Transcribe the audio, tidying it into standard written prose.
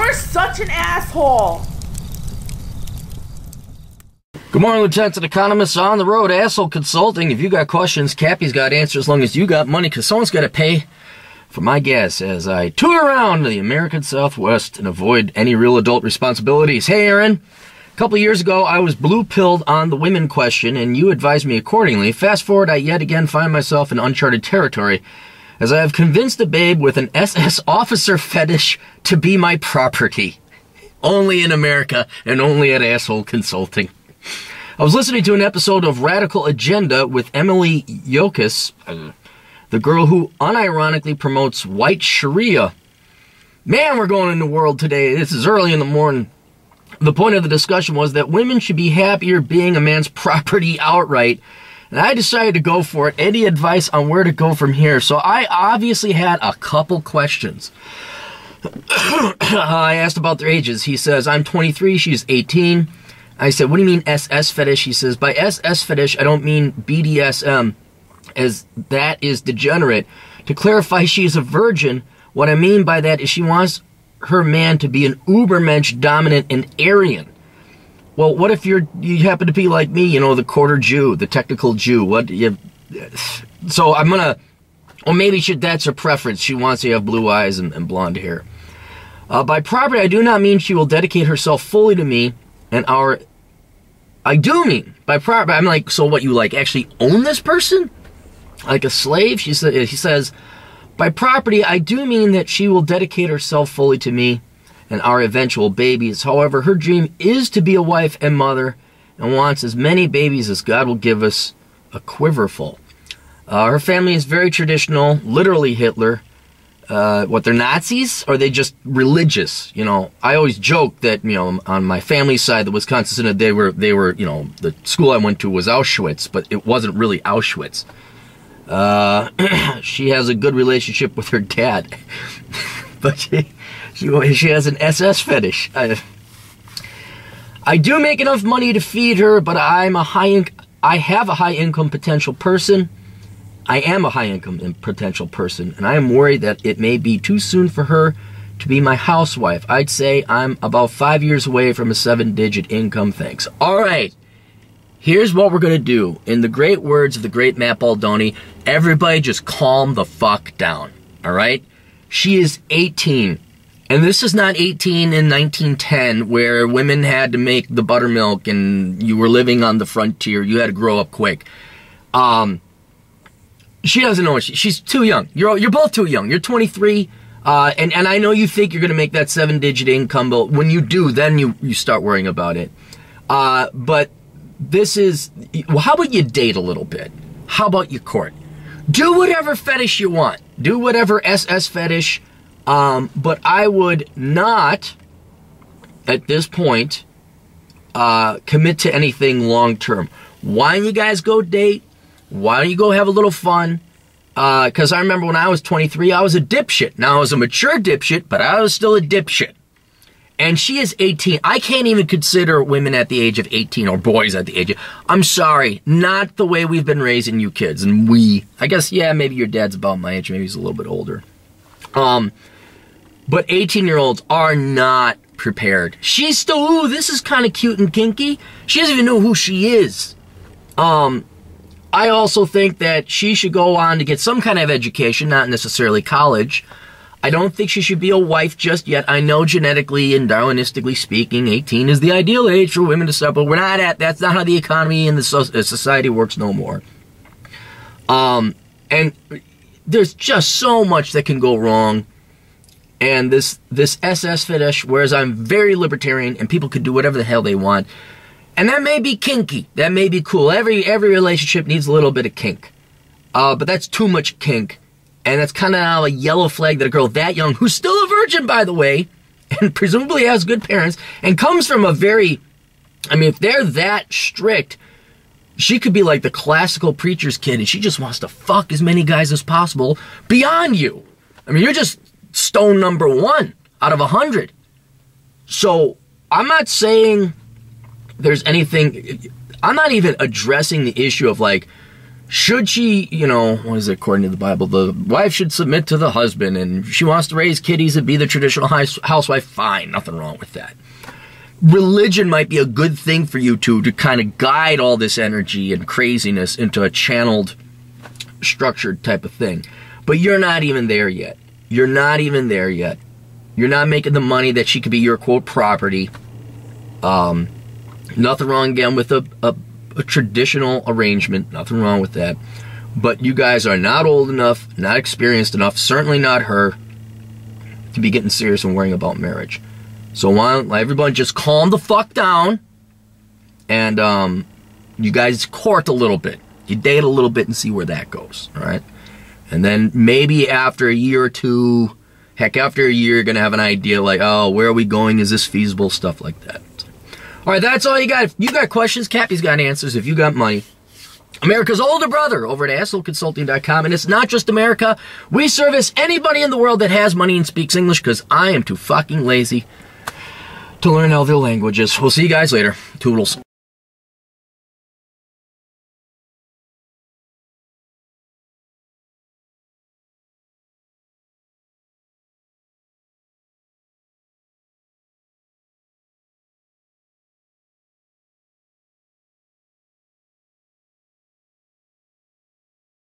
You're such an asshole. Good morning, Lieutenants and Economists on the road. Asshole Consulting. If you got questions, Cappy's got answers as long as you got money, because someone's got to pay for my gas as I tour around the American Southwest and avoid any real adult responsibilities. Hey, Aaron. A couple of years ago, I was blue-pilled on the women question, and you advised me accordingly. Fast forward, I yet again find myself in uncharted territory, as I have convinced a babe with an SS officer fetish to be my property. Only in America, and only at Asshole Consulting. I was listening to an episode of Radical Agenda with Emily Yokas, the girl who unironically promotes white Sharia. Man, we're going in the world today. This is early in the morning. The point of the discussion was that women should be happier being a man's property outright. And I decided to go for it. Any advice on where to go from here? So I obviously had a couple questions. I asked about their ages. He says, I'm 23, she's 18. I said, what do you mean SS fetish? He says, by SS fetish, I don't mean BDSM, as that is degenerate. To clarify, she is a virgin. What I mean by that is she wants her man to be an ubermensch, dominant, and Aryan. Well, what if you happen to be like me, you know, the quarter Jew, the technical Jew? So I'm gonna, or maybe that's her preference. She wants to have blue eyes and blonde hair. By property, I do not mean she will dedicate herself fully to me and I do mean by property. I'm like, so what, you like actually own this person? Like a slave? He says, by property, I do mean that she will dedicate herself fully to me and our eventual babies. However, her dream is to be a wife and mother and wants as many babies as God will give us, a quiverful. Her family is very traditional, literally Hitler. What, they're Nazis? Or are they just religious? You know, I always joke that, you know, on my family's side, the Wisconsin Synod, they were, you know, the school I went to was Auschwitz, but it wasn't really Auschwitz. She has a good relationship with her dad, but she has an SS fetish. I do make enough money to feed her, but I have a high income potential person. I am a high income potential person, and I am worried that it may be too soon for her to be my housewife. I'd say I'm about 5 years away from a 7-digit income, thanks. All right. Here's what we're going to do. In the great words of the great Matt Baldoni, everybody just calm the fuck down, all right? She is 18, and this is not 18 in 1910 where women had to make the buttermilk and you were living on the frontier. You had to grow up quick. She doesn't know. She's too young. You're both too young. You're 23, and I know you think you're going to make that 7-digit income, but when you do, then you start worrying about it. But this is, well, how about you date a little bit? How about you court? Do whatever fetish you want. Do whatever SS fetish, but I would not, at this point, commit to anything long-term. Why don't you guys go date? Why don't you go have a little fun? Because I remember when I was 23, I was a dipshit. Now, I was a mature dipshit, but I was still a dipshit. And she is 18. I can't even consider women at the age of 18 or boys at the age of... I'm sorry, not the way we've been raising you kids. And I guess, yeah, maybe your dad's about my age. Maybe he's a little bit older. But 18-year-olds are not prepared. She's still, ooh, this is kind of cute and kinky. She doesn't even know who she is. I also think that she should go on to get some kind of education, not necessarily college. I don't think she should be a wife just yet. I know genetically and Darwinistically speaking, 18 is the ideal age for women to settle. We're not at, that's not how the economy and the society works no more. And there's just so much that can go wrong. And this SS fetish, whereas I'm very libertarian and people can do whatever the hell they want. And that may be kinky. That may be cool. Every relationship needs a little bit of kink. But that's too much kink. And that's kind of a yellow flag that a girl that young, who's still a virgin, by the way, and presumably has good parents, and comes from a very, I mean, if they're that strict, she could be like the classical preacher's kid, and she just wants to fuck as many guys as possible beyond you. I mean, you're just stone number 1 out of 100. So I'm not saying there's anything, I'm not even addressing the issue of like, should she, you know, what is it according to the Bible? The wife should submit to the husband, and if she wants to raise kiddies and be the traditional housewife, fine, nothing wrong with that. Religion might be a good thing for you to kind of guide all this energy and craziness into a channeled, structured type of thing. But you're not even there yet. You're not even there yet. You're not making the money that she could be your, quote, property. Nothing wrong, again, with a traditional arrangement. Nothing wrong with that. But you guys are not old enough, not experienced enough, certainly not her, to be getting serious and worrying about marriage. So why don't everyone just calm the fuck down, and you guys court a little bit. You date a little bit and see where that goes, all right? And then maybe after a year or two, heck, after a year, you're going to have an idea like, oh, where are we going? Is this feasible? Stuff like that. All right, that's all you got. If you got questions, Cappy's got answers. If you got money, America's older brother over at assholeconsulting.com. And it's not just America. We service anybody in the world that has money and speaks English, because I am too fucking lazy to learn other languages. We'll see you guys later. Toodles.